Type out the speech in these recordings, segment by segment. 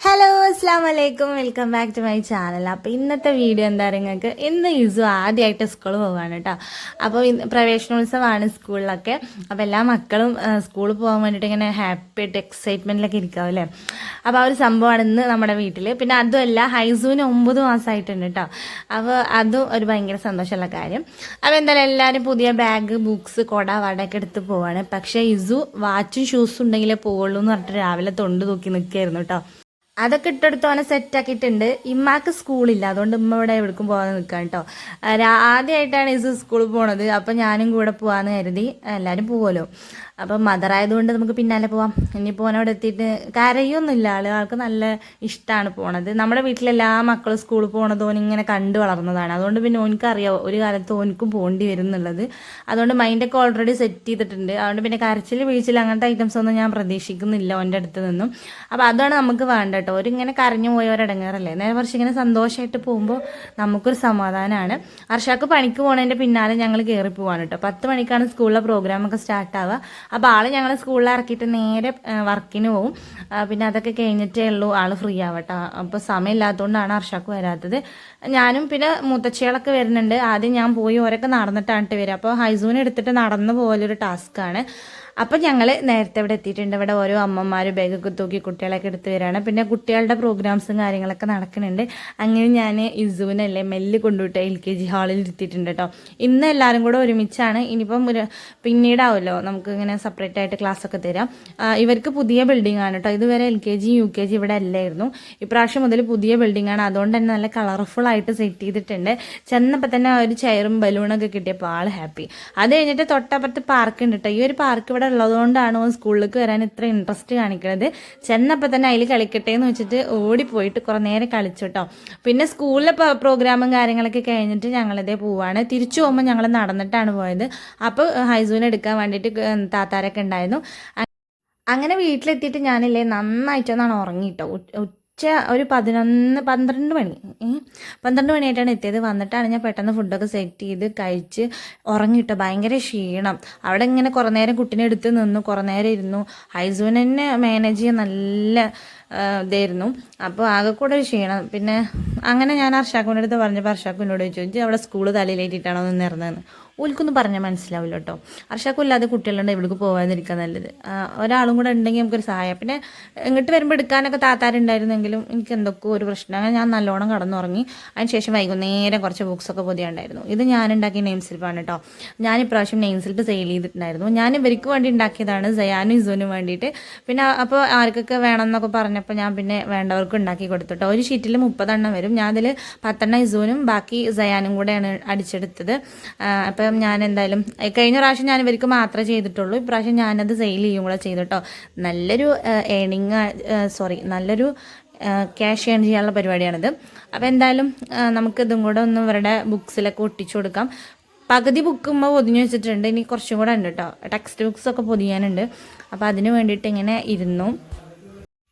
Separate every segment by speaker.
Speaker 1: Hello അസ്സാം വലൈക്കും welcome back to my channel. അപ്പോൾ ഇന്നത്തെ വീഡിയോ എന്താ പറയുക, നിങ്ങൾക്ക് ഇന്ന് ഇസു ആദ്യമായിട്ട് സ്കൂളിൽ പോവാണ് കേട്ടോ. അപ്പോൾ ഇന്ന് പ്രവേശനോത്സവമാണ് സ്കൂളിലൊക്കെ. അപ്പോൾ എല്ലാ മക്കളും സ്കൂളിൽ പോകാൻ വേണ്ടിയിട്ട് ഇങ്ങനെ ഹാപ്പി ആയിട്ട് എക്സൈറ്റ്മെൻറ്റിലൊക്കെ ഇരിക്കാവും അല്ലേ. അപ്പോൾ ആ ഒരു സംഭവമാണ് ഇന്ന് നമ്മുടെ വീട്ടിൽ. പിന്നെ അതുമല്ല, ഹൈസൂന് 9 മാസമായിട്ടുണ്ട് കേട്ടോ. അപ്പോൾ അതും ഒരു ഭയങ്കര സന്തോഷമുള്ള കാര്യം. അപ്പോൾ എന്തായാലും എല്ലാവരും പുതിയ ബാഗ്, ബുക്സ്, കൊട, വടയൊക്കെ എടുത്ത് പോവാണ്. പക്ഷേ ഇസു വാച്ചും ഷൂസും ഉണ്ടെങ്കിലേ പോവുള്ളൂ എന്ന് പറഞ്ഞിട്ട് രാവിലെ തൊണ്ട് തൂക്കി നിൽക്കുകയായിരുന്നു കേട്ടോ. അതൊക്കെ ഇട്ടെടുത്ത് അവനെ സെറ്റാക്കിയിട്ടുണ്ട്. ഇമ്മാക്ക് സ്കൂളില്ല, അതുകൊണ്ട് ഉമ്മ ഇവിടെ എവിടേക്കും പോകാൻ നിൽക്കാം കേട്ടോ. ആദ്യമായിട്ടാണ് ഇസ് സ്കൂളിൽ പോണത്. അപ്പം ഞാനും കൂടെ പോകാമെന്ന് കരുതി. എല്ലാവരും പോവുമല്ലോ. അപ്പം മദറായതുകൊണ്ട് നമുക്ക് പിന്നാലെ പോവാം. ഇനിയിപ്പോൾ അവനവിടെ എത്തിയിട്ട് കരയൊന്നുമില്ല. ആൾക്ക് നല്ല ഇഷ്ടമാണ് പോണത്. നമ്മുടെ വീട്ടിലെല്ലാ മക്കളും സ്കൂളിൽ പോണത് ഓനിങ്ങനെ കണ്ടു വളർന്നതാണ്. അതുകൊണ്ട് പിന്നെ ഓനിക്കറിയാം ഒരു കാലത്ത് ഓനിക്കും പോകേണ്ടി വരും എന്നുള്ളത്. അതുകൊണ്ട് മൈൻഡൊക്കെ ഓൾറെഡി സെറ്റ് ചെയ്തിട്ടുണ്ട്. അതുകൊണ്ട് പിന്നെ കരച്ചിൽ വീഴ്ചയിൽ അങ്ങനത്തെ ഐറ്റംസ് ഒന്നും ഞാൻ പ്രതീക്ഷിക്കുന്നില്ല ഓൻ്റെ അടുത്ത് നിന്നും. അപ്പോൾ അതാണ് നമുക്ക് വേണ്ടത് കേട്ടോ. ഒരിങ്ങനെ കരഞ്ഞു പോയവരടങ്ങാറല്ലേ. നേരെ കുറച്ച് ഇങ്ങനെ സന്തോഷമായിട്ട് പോകുമ്പോൾ നമുക്കൊരു സമാധാനമാണ്. അർഷാക്ക് പണിക്ക് പോകുന്നതിൻ്റെ പിന്നാലെ ഞങ്ങൾ കയറി പോവാണ് കേട്ടോ. 10 മണിക്കാണ് സ്കൂളിലെ പ്രോഗ്രാമൊക്കെ സ്റ്റാർട്ടാവുക. അപ്പോൾ ആൾ ഞങ്ങൾ സ്കൂളിൽ ഇറക്കിയിട്ട് നേരെ വർക്കിന് പോകും. പിന്നെ അതൊക്കെ കഴിഞ്ഞിട്ടേ ഉള്ളൂ ആൾ ഫ്രീ ആവട്ടോ. അപ്പോൾ സമയമില്ലാത്തതുകൊണ്ടാണ് അർഷാക്ക് വരാത്തത്. ഞാനും പിന്നെ മുത്തച്ഛികളൊക്കെ വരുന്നുണ്ട്. ആദ്യം ഞാൻ പോയി ഓരൊക്കെ നടന്നിട്ടാണ് വരിക. അപ്പോൾ ഹൈസൂനെ എടുത്തിട്ട് നടന്നു പോലൊരു ടാസ്ക്കാണ്. അപ്പം ഞങ്ങൾ നേരത്തെ ഇവിടെ എത്തിയിട്ടുണ്ട്. ഇവിടെ ഓരോ അമ്മമാരും ബാഗൊക്കെ തൂക്കി കുട്ടികളൊക്കെ എടുത്ത് വരികയാണ്. പിന്നെ കുട്ടികളുടെ പ്രോഗ്രാംസും കാര്യങ്ങളൊക്കെ നടക്കുന്നുണ്ട്. അങ്ങനെ ഞാൻ ഇസുവിനല്ലേ മെല്ല് കൊണ്ടുവിട്ട് LKG ഹാളിൽ ഇരുത്തിയിട്ടുണ്ട് കേട്ടോ. ഇന്ന് എല്ലാവരും കൂടെ ഒരുമിച്ചാണ്. ഇനിയിപ്പം പിന്നീടാവുമല്ലോ നമുക്ക് ഇങ്ങനെ സെപ്പറേറ്റ് ആയിട്ട് ക്ലാസ്സൊക്കെ തരാം. ഇവർക്ക് പുതിയ ബിൽഡിംഗ് ആണ് കേട്ടോ. ഇതുവരെ LKG UKG ഇവിടെ അല്ലായിരുന്നു. ഇപ്രാവശ്യം മുതൽ പുതിയ ബിൽഡിംഗ് ആണ്. അതുകൊണ്ട് തന്നെ നല്ല കളർഫുൾ ആയിട്ട് സെറ്റ് ചെയ്തിട്ടുണ്ട്. ചെന്നപ്പോൾ തന്നെ ഒരു ചെയറും ബലൂണൊക്കെ കിട്ടിയപ്പോൾ ആൾ ഹാപ്പി. അത് കഴിഞ്ഞിട്ട് തൊട്ടപ്പുറത്ത് പാർക്ക് ഉണ്ട് കേട്ടോ. ഈ ഒരു പാർക്ക് ഇവിടെ ഉള്ളതുകൊണ്ടാണ് സ്കൂളിലേക്ക് വരാൻ ഇത്ര ഇൻട്രസ്റ്റ് കാണിക്കുന്നത്. ചെന്നപ്പോൾ തന്നെ അതിൽ കളിക്കട്ടെ എന്ന് വെച്ചിട്ട് ഓടിപ്പോയിട്ട് കുറേ നേരം കളിച്ചു കേട്ടോ. പിന്നെ സ്കൂളിലെ പ്രോഗ്രാമും കാര്യങ്ങളൊക്കെ കഴിഞ്ഞിട്ട് ഞങ്ങളിതേ പോവാണ്. തിരിച്ചു പോകുമ്പോൾ ഞങ്ങൾ നടന്നിട്ടാണ് പോയത്. അപ്പോൾ ഹൈസൂനെ എടുക്കാൻ വേണ്ടിയിട്ട് താത്താരൊക്കെ ഉണ്ടായിരുന്നു. അങ്ങനെ വീട്ടിലെത്തിയിട്ട് ഞാനില്ലേ നന്നായിട്ടൊന്നാണ് ഉറങ്ങിട്ടോ. ഒരു 12 മണി 12 മണിയായിട്ടാണ് എത്തിയത്. വന്നിട്ടാണ് ഞാൻ പെട്ടെന്ന് ഫുഡൊക്കെ സെറ്റ് ചെയ്ത് കഴിച്ച് ഉറങ്ങിട്ടോ. ഭയങ്കര ക്ഷീണം. അവിടെ ഇങ്ങനെ കുറേ നേരം കുട്ടീനെ എടുത്ത് നിന്നു, കുറേ നേരം ഇരുന്നു. ഹൈസൂനെ മാനേജ് ചെയ്യാൻ നല്ല ഇതായിരുന്നു. അപ്പോൾ ആകെ കൂടെ ഒരു ക്ഷീണം. പിന്നെ അങ്ങനെ ഞാൻ അർഷാക്കുവിൻ്റെ അടുത്ത് പറഞ്ഞപ്പോൾ അർഷാക്കു എന്നോട് ചോദിച്ചു അവിടെ സ്കൂൾ തലയിലേറ്റിട്ടാണോ നിന്ന് ഇറങ്ങുന്നതെന്ന്. ഓൽക്കൊന്നും പറഞ്ഞാൽ മനസ്സിലാവില്ല കേട്ടോ. അർഷാക്കും ഇല്ലാതെ കുട്ടികളുണ്ട് ഇവിടേക്ക് പോകാതിരിക്കാൻ നല്ലത്. ഒരാളും കൂടെ ഉണ്ടെങ്കിൽ നമുക്കൊരു സഹായം. പിന്നെ ഇങ്ങോട്ട് വരുമ്പോൾ എടുക്കാനൊക്കെ താത്താരുണ്ടായിരുന്നെങ്കിലും എനിക്ക് എന്തൊക്കെയോ ഒരു പ്രശ്നം. അങ്ങനെ ഞാൻ നല്ലോണം കടന്നുറങ്ങി. അതിന് ശേഷം വൈകുന്നേരം കുറച്ച് ബുക്സൊക്കെ പൊതിയുണ്ടായിരുന്നു. ഇത് ഞാൻ ഉണ്ടാക്കിയ നെയിം സ്ലിപ്പാണ് കേട്ടോ. ഞാൻ ഇപ്രാവശ്യം നെയിം സ്ലിപ്പ് സെയിൽ ചെയ്തിട്ടുണ്ടായിരുന്നു. ഞാൻ ഇവർക്ക് വേണ്ടി ഉണ്ടാക്കിയതാണ്, സയാനും ഇസുവിനും വേണ്ടിയിട്ട്. പിന്നെ അപ്പോൾ ആർക്കൊക്കെ വേണമെന്നൊക്കെ പറഞ്ഞപ്പോൾ ഞാൻ പിന്നെ വേണ്ടവർക്ക് ഉണ്ടാക്കി കൊടുത്തു കേട്ടോ. ഒരു ഷീറ്റിൽ 30 എണ്ണം വരും. ഞാൻ അതിൽ 10 എണ്ണം ഇസുവിനും ബാക്കി സയാനും കൂടെയാണ് അടിച്ചെടുത്തത്. അപ്പം ഞാൻ എന്തായാലും കഴിഞ്ഞ പ്രാവശ്യം ഞാൻ ഇവർക്ക് മാത്രമേ ചെയ്തിട്ടുള്ളൂ. ഇപ്രാവശ്യം ഞാനത് സെയിൽ ചെയ്യും കൂടെ ചെയ്തിട്ടോ. നല്ലൊരു നല്ലൊരു ക്യാഷ് ഏൺ ചെയ്യാനുള്ള പരിപാടിയാണിത്. അപ്പോൾ എന്തായാലും നമുക്കിതും കൂടെ ഒന്ന് ഇവരുടെ ബുക്സിലൊക്കെ ഒട്ടിച്ചു കൊടുക്കാം. പകുതി ബുക്കുമ്പോൾ പൊതിഞ്ഞ് വെച്ചിട്ടുണ്ട്. ഇനി കുറച്ചും കൂടെ ഉണ്ട് കേട്ടോ. ടെക്സ്റ്റ് ബുക്സൊക്കെ പൊതിയാനുണ്ട്. അപ്പോൾ അതിന് വേണ്ടിയിട്ട് ഇങ്ങനെ ഇരുന്നു.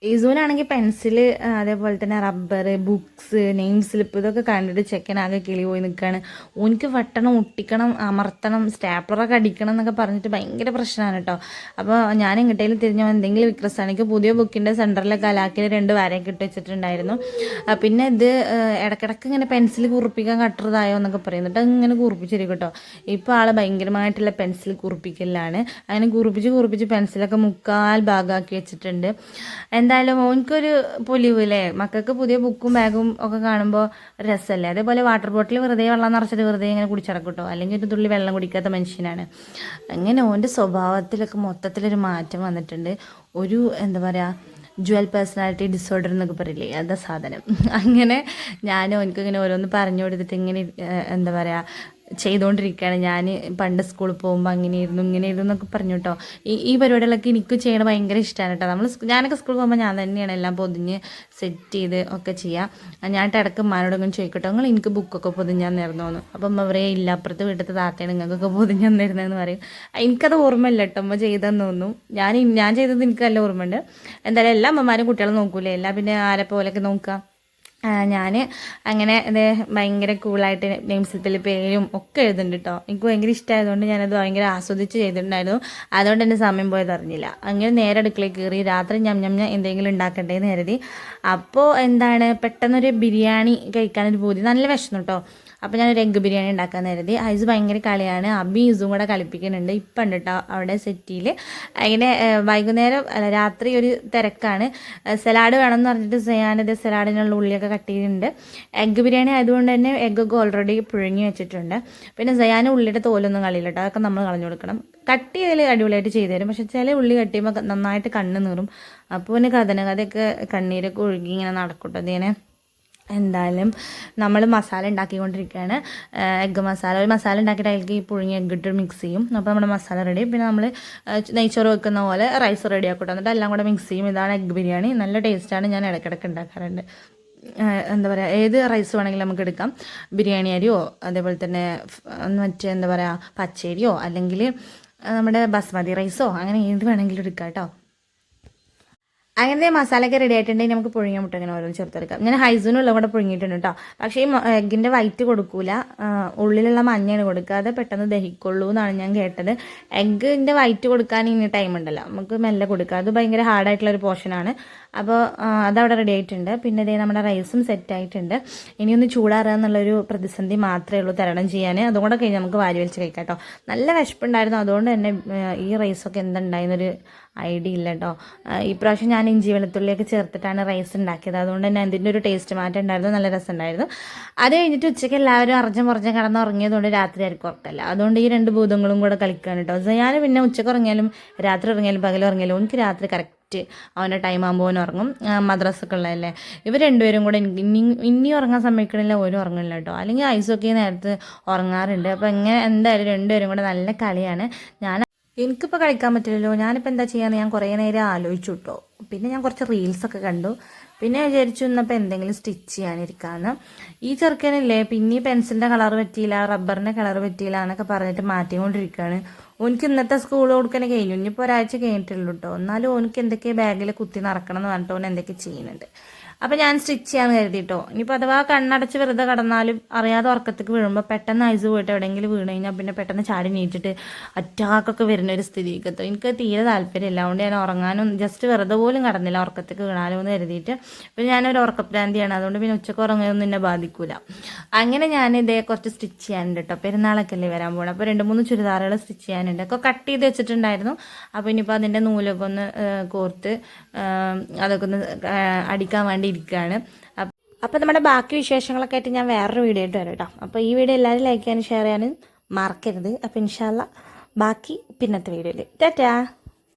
Speaker 1: ഈസൂനാണെങ്കിൽ പെൻസിൽ, അതേപോലെ തന്നെ റബ്ബർ, ബുക്സ്, നെയിം സ്ലിപ്പ് ഇതൊക്കെ കണ്ടിട്ട് ചെക്കനാകെ കിളി പോയി നിൽക്കുകയാണ്. ഓനിക്ക് വെട്ടണം, ഒട്ടിക്കണം, അമർത്തണം, സ്റ്റാപ്ലറൊക്കെ അടിക്കണം എന്നൊക്കെ പറഞ്ഞിട്ട് ഭയങ്കര പ്രശ്നമാണ് കേട്ടോ. അപ്പോൾ ഞാൻ എങ്ങോട്ടേലും തിരിഞ്ഞോ എന്തെങ്കിലും വിക്രസാണെങ്കിൽ പുതിയ ബുക്കിൻ്റെ സെൻറ്ററിലൊക്കെ അലാക്കിൽ 2 വരയൊക്കെ ഇട്ട് വെച്ചിട്ടുണ്ടായിരുന്നു. പിന്നെ ഇത് ഇടയ്ക്കിടയ്ക്ക് ഇങ്ങനെ പെൻസിൽ കുറിപ്പിക്കാൻ കട്ടറുതായോ എന്നൊക്കെ പറയുന്നുണ്ട്. ഇങ്ങനെ കുറിപ്പിച്ചിരിക്കും കേട്ടോ. ഇപ്പോൾ ആൾ ഭയങ്കരമായിട്ടുള്ള പെൻസിൽ കുറിപ്പിക്കലാണ്. അങ്ങനെ കുറിപ്പിച്ച് പെൻസിലൊക്കെ 3/4 ഭാഗമാക്കി വെച്ചിട്ടുണ്ട്. എന്തായാലും ഓനിക്കൊരു പൊലിവില്ലേ. മക്കൾക്ക് പുതിയ ബുക്കും ബാഗും ഒക്കെ കാണുമ്പോൾ രസമല്ലേ. അതേപോലെ വാട്ടർ ബോട്ടിൽ വെറുതെ വെള്ളം നിറച്ചിട്ട് വെറുതെ ഇങ്ങനെ കുടിച്ചിടക്കും കേട്ടോ. അല്ലെങ്കിൽ ഒരു തുള്ളി വെള്ളം കുടിക്കാത്ത മനുഷ്യനാണ്. അങ്ങനെ ഓൻ്റെ സ്വഭാവത്തിലൊക്കെ മൊത്തത്തിലൊരു മാറ്റം വന്നിട്ടുണ്ട്. ഒരു എന്താ പറയുക, ജുവൽ പേഴ്സണാലിറ്റി ഡിസോർഡർ എന്നൊക്കെ പറയില്ലേ, അതാ സാധനം. അങ്ങനെ ഞാൻ ഓനിക്കിങ്ങനെ ഓരോന്ന് പറഞ്ഞു കൊടുത്തിട്ട് ഇങ്ങനെ എന്താ പറയുക ചെയ്തുകൊണ്ടിരിക്കുകയാണ്. ഞാൻ പണ്ട് സ്കൂളിൽ പോകുമ്പോൾ അങ്ങനെയായിരുന്നു ഇങ്ങനെയായിരുന്നു എന്നൊക്കെ പറഞ്ഞു കേട്ടോ. ഈ പരിപാടികളൊക്കെ എനിക്ക് ചെയ്യണത് ഭയങ്കര ഇഷ്ടമാണ് കേട്ടോ. ഞാനൊക്കെ സ്കൂളിൽ പോകുമ്പോൾ ഞാൻ തന്നെയാണ് എല്ലാം പൊതിഞ്ഞ് സെറ്റ് ചെയ്ത് ഒക്കെ ചെയ്യുക. ഞാൻ ഇടയ്ക്ക് ഉമ്മാനോടൊന്നും ചോദിക്കട്ടോ, നിങ്ങൾ എനിക്ക് ബുക്കൊക്കെ പൊതിഞ്ഞാൽ തന്നിരുന്നോന്ന്. അപ്പം അവരെ ഇല്ല, അപ്പുറത്ത് വീട്ടിലത്തെ താത്തയാണ് നിങ്ങൾക്കൊക്കെ പൊതിഞ്ഞ് തന്നിരുന്നതെന്ന് പറയും. എനിക്കത് ഓർമ്മയില്ല കേട്ടോ അമ്മ ചെയ്തെന്ന് തോന്നും. ഞാൻ ചെയ്തത് എനിക്ക് നല്ല ഓർമ്മയുണ്ട്. എന്തായാലും എല്ലാ അമ്മമാരും കുട്ടികളെ നോക്കൂലേ, എല്ലാം പിന്നെ ആരെ പോലെയൊക്കെ നോക്കുക. ഞാൻ അങ്ങനെ ഇത് ഭയങ്കര കൂളായിട്ട് നെയിം സ്ലിപ്പിൽ പേരും ഒക്കെ എഴുതുന്നുണ്ട് കേട്ടോ. എനിക്ക് ഭയങ്കര ഇഷ്ടമായതുകൊണ്ട് ഞാനത് ഭയങ്കര ആസ്വദിച്ച് ചെയ്തിട്ടുണ്ടായിരുന്നു. അതുകൊണ്ട് എൻ്റെ സമയം പോയത് അറിഞ്ഞില്ല. അങ്ങനെ നേരെ അടുക്കളയിൽ കയറി രാത്രി ഞം എന്തെങ്കിലും ഉണ്ടാക്കട്ടെ എന്ന് കരുതി. അപ്പോൾ എന്താണ് പെട്ടെന്നൊരു ബിരിയാണി കഴിക്കാനൊരു പൂതി, നല്ല വിശന്നു കേട്ടോ. അപ്പോൾ ഞാനൊരു എഗ്ഗ് ബിരിയാണി ഉണ്ടാക്കാൻ കരുതി. ഐസ് ഭയങ്കര കളിയാണ്, അബി ഇസും കൂടെ കളിപ്പിക്കുന്നുണ്ട്. ഇപ്പം ഉണ്ട് കേട്ടോ അവിടെ സെറ്റിയിൽ. അങ്ങനെ വൈകുന്നേരം അല്ല രാത്രി ഒരു തിരക്കാണ്. സലാഡ് വേണമെന്ന് പറഞ്ഞിട്ട് ചെയ്യാനത് സലാഡിനുള്ള ഉള്ളിയൊക്കെ കട്ട് ചെയ്തിട്ടുണ്ട്. എഗ്ഗ് ബിരിയാണി ആയതുകൊണ്ട് തന്നെ എഗ്ഗൊക്കെ ഓൾറെഡി പുഴുങ്ങി വെച്ചിട്ടുണ്ട്. പിന്നെ സയാന് ഉള്ളിയുടെ തോലൊന്നും കളിയില്ല കേട്ടോ, അതൊക്കെ നമ്മൾ കളഞ്ഞു കൊടുക്കണം. കട്ട് ചെയ്തതിൽ അടിപൊളിയായിട്ട് ചെയ്തു തരും, പക്ഷെ ചില ഉള്ളി കട്ട് ചെയ്യുമ്പോൾ നന്നായിട്ട് കണ്ണ് നീറും. അപ്പോൾ പിന്നെ കഥയൊക്കെ കണ്ണീരൊക്കെ ഒഴുകി ഇങ്ങനെ നടക്കട്ടെ അതിനെ. എന്തായാലും നമ്മൾ മസാല ഉണ്ടാക്കിക്കൊണ്ടിരിക്കുകയാണ്. എഗ്ഗ് മസാല, ഒരു മസാല ഉണ്ടാക്കിയിട്ട് അതിലേക്ക് ഈ പുഴുങ്ങി എഗ്ഗ് ഇട്ട് മിക്സ് ചെയ്യും. അപ്പോൾ നമ്മുടെ മസാല റെഡി. പിന്നെ നമ്മൾ നെയ്ച്ചോറ് വെക്കുന്ന പോലെ റൈസ് റെഡി ആക്കട്ടെ, എന്നിട്ട് എല്ലാം കൂടെ മിക്സ് ചെയ്യും. ഇതാണ് എഗ്ഗ് ബിരിയാണി, നല്ല ടേസ്റ്റാണ്. ഞാൻ ഇടയ്ക്കിടയ്ക്ക് ഉണ്ടാക്കാറുണ്ട്. എന്താ പറയുക, ഏത് റൈസ് വേണമെങ്കിലും നമുക്ക് എടുക്കാം. ബിരിയാണി അരിയോ അതേപോലെ തന്നെ മറ്റേ എന്താ പറയുക പച്ചരിയോ അല്ലെങ്കിൽ നമ്മുടെ ബസ്മതി റൈസോ അങ്ങനെ ഏത് വേണമെങ്കിലും എടുക്കാം കേട്ടോ. അങ്ങനത്തെ മസാലയൊക്കെ റെഡി ആയിട്ടുണ്ടെങ്കിൽ നമുക്ക് പുഴുങ്ങിയ മുട്ട ഇങ്ങനെ ഓരോന്ന് ചേർത്തെടുക്കാം. ഞാൻ ഹൈസൂനുള്ള കൂടെ പുഴുങ്ങിയിട്ടുണ്ട് കേട്ടോ. പക്ഷേ ഈ എഗ്ഗിൻ്റെ വൈറ്റ് കൊടുക്കൂല, ഉള്ളിലുള്ള മഞ്ഞയാണ് കൊടുക്കാതെ പെട്ടെന്ന് ദഹിക്കുള്ളൂ എന്നാണ് ഞാൻ കേട്ടത്. എഗ്ഗിൻ്റെ വൈറ്റ് കൊടുക്കാൻ ഇനി ടൈം ഉണ്ടല്ലോ, നമുക്ക് മെല്ലെ കൊടുക്കാം. അത് ഭയങ്കര ഹാർഡായിട്ടുള്ളൊരു പോർഷനാണ്. അപ്പോൾ അതവിടെ റെഡി ആയിട്ടുണ്ട്. പിന്നെ ഇതേ നമ്മുടെ റൈസും സെറ്റായിട്ടുണ്ട്. ഇനിയൊന്ന് ചൂടാറുക എന്നുള്ളൊരു പ്രതിസന്ധി മാത്രമേ ഉള്ളൂ തരണം ചെയ്യാൻ. അതുകൂടെ കഴിഞ്ഞ് നമുക്ക് വാരി വലിച്ച് കഴിക്കാം കേട്ടോ. നല്ല വിശപ്പുണ്ടായിരുന്നു, അതുകൊണ്ട് തന്നെ ഈ റൈസൊക്കെ എന്തുണ്ടായിരുന്നൊരു ഐഡിയ ഇല്ല കേട്ടോ. ഈ പ്രാവശ്യം ഞാൻ ഇഞ്ചി വെളുത്തുള്ളിയൊക്കെ ചേർത്തിട്ടാണ് റൈസ് ഉണ്ടാക്കിയത്, അതുകൊണ്ട് തന്നെ അതിൻ്റെ ഒരു ടേസ്റ്റ് മാറ്റം ഉണ്ടായിരുന്നു, നല്ല രസമുണ്ടായിരുന്നു. അത് കഴിഞ്ഞിട്ട് ഉച്ചയ്ക്ക് എല്ലാവരും അറിഞ്ഞും കിടന്ന് ഉറങ്ങിയതുകൊണ്ട് രാത്രി ആയിരിക്കും ഉറക്കല്ല. അതുകൊണ്ട് ഈ രണ്ട് ഭൂതങ്ങളും കൂടെ കളിക്കാൻ കേട്ടോ. ഞാൻ പിന്നെ ഉച്ചയ്ക്ക് ഉറങ്ങിയാലും രാത്രി ഉറങ്ങിയാലും പകലുറങ്ങിയാലും എനിക്ക് രാത്രി കറക്റ്റ് അവൻ്റെ ടൈം ആകുമ്പോൾ അവൻ ഉറങ്ങും. മദ്രസൊക്കെ ഉള്ളതല്ലേ. ഇവർ രണ്ടുപേരും കൂടെ ഇനി ഉറങ്ങാൻ സമ്മതിക്കണില്ല, ഓരും ഉറങ്ങില്ല കേട്ടോ. അല്ലെങ്കിൽ ഐസൊക്കെ നേരത്ത് ഉറങ്ങാറുണ്ട്. അപ്പോൾ ഇങ്ങനെ എന്തായാലും രണ്ടുപേരും കൂടെ നല്ല കളിയാണ്. എനിക്കിപ്പോൾ കളിക്കാൻ പറ്റില്ലല്ലോ, ഞാനിപ്പോൾ എന്താ ചെയ്യാന്ന് ഞാൻ കുറേ നേരം ആലോചിച്ചു കേട്ടോ. പിന്നെ ഞാൻ കുറച്ച് റീൽസൊക്കെ കണ്ടു. പിന്നെ വിചാരിച്ചു ഇന്നപ്പോൾ എന്തെങ്കിലും സ്റ്റിച്ച് ചെയ്യാനിരിക്കാമെന്ന്. ഈ ചെറുക്കനില്ലേ പിന്നെ പെൻസിലിൻ്റെ കളർ പറ്റിയില്ല, റബ്ബറിൻ്റെ കളർ പറ്റിയില്ല എന്നൊക്കെ പറഞ്ഞിട്ട് മാറ്റിക്കൊണ്ടിരിക്കുകയാണ്. ഓനിക്ക് ഇന്നത്തെ സ്കൂൾ കൊടുക്കണേ കഴിഞ്ഞു, ഇനിയിപ്പോൾ ഒരാഴ്ച കഴിഞ്ഞിട്ടുള്ളൂ കേട്ടോ. എന്നാലും ഓനിക്ക് എന്തൊക്കെ ബാഗിൽ കുത്തി നടക്കണം എന്ന് പറഞ്ഞിട്ട് ഓൻ എന്തൊക്കെ ചെയ്യുന്നുണ്ട്. അപ്പോൾ ഞാൻ സ്റ്റിച്ച് ചെയ്യാന്ന് കരുതിട്ടോ. ഇനിയിപ്പോൾ അഥവാ കണ്ണടച്ച് വെറുതെ കിടന്നാലും അറിയാതെ ഉറക്കത്തേക്ക് വീഴുമ്പോൾ പെട്ടെന്ന് ഐസ് പോയിട്ട് എവിടെയെങ്കിലും വീണ് കഴിഞ്ഞാൽ പിന്നെ പെട്ടെന്ന് ചാടി നീട്ടിട്ട് അറ്റാക്കൊക്കെ വരുന്ന ഒരു സ്ഥിതിക്ക് എത്തും. എനിക്ക് തീരെ താല്പര്യമില്ല, അതുകൊണ്ട് ഞാൻ ഉറങ്ങാനും ജസ്റ്റ് വെറുതെ പോലും കടന്നില്ല ഉറക്കത്തേക്ക് വീണാലോ എന്ന് കരുതിയിട്ട്. പിന്നെ ഞാനൊരു ഉറക്കപ്രാന്തിയാണ്, അതുകൊണ്ട് പിന്നെ ഉച്ചക്ക് ഉറങ്ങുന്നതൊന്നും എന്നെ ബാധിക്കൂല. അങ്ങനെ ഞാൻ ഇതേ കുറച്ച് സ്റ്റിച്ച് ചെയ്യാനുണ്ട് കേട്ടോ. പെരുന്നാളൊക്കെ അല്ലേ വരാൻ പോകണം. അപ്പോൾ 2-3 ചുരിദാറുകൾ സ്റ്റിച്ച് ചെയ്യാനുണ്ട്. ഒക്കെ കട്ട് ചെയ്ത് വെച്ചിട്ടുണ്ടായിരുന്നു. അപ്പോൾ ഇനിയിപ്പോൾ അതിൻ്റെ നൂലൊക്കെ ഒന്ന് കോർത്ത് അതൊക്കെ ഒന്ന് അടിക്കാൻ വേണ്ടി ഇരിക്കുകയാണ്. അപ്പോൾ നമ്മുടെ ബാക്കി വിശേഷങ്ങളൊക്കെ ആയിട്ട് ഞാൻ വേറൊരു വീഡിയോ ആയിട്ട് വരാം കേട്ടോ. അപ്പോൾ ഈ വീഡിയോ എല്ലാവരും ലൈക്ക് ചെയ്യാനും ഷെയർ ചെയ്യാനും മറക്കരുത്. അപ്പോൾ ഇൻഷാ അല്ലാ ബാക്കി പിന്നത്തെ വീഡിയോയിൽ ടാറ്റാ.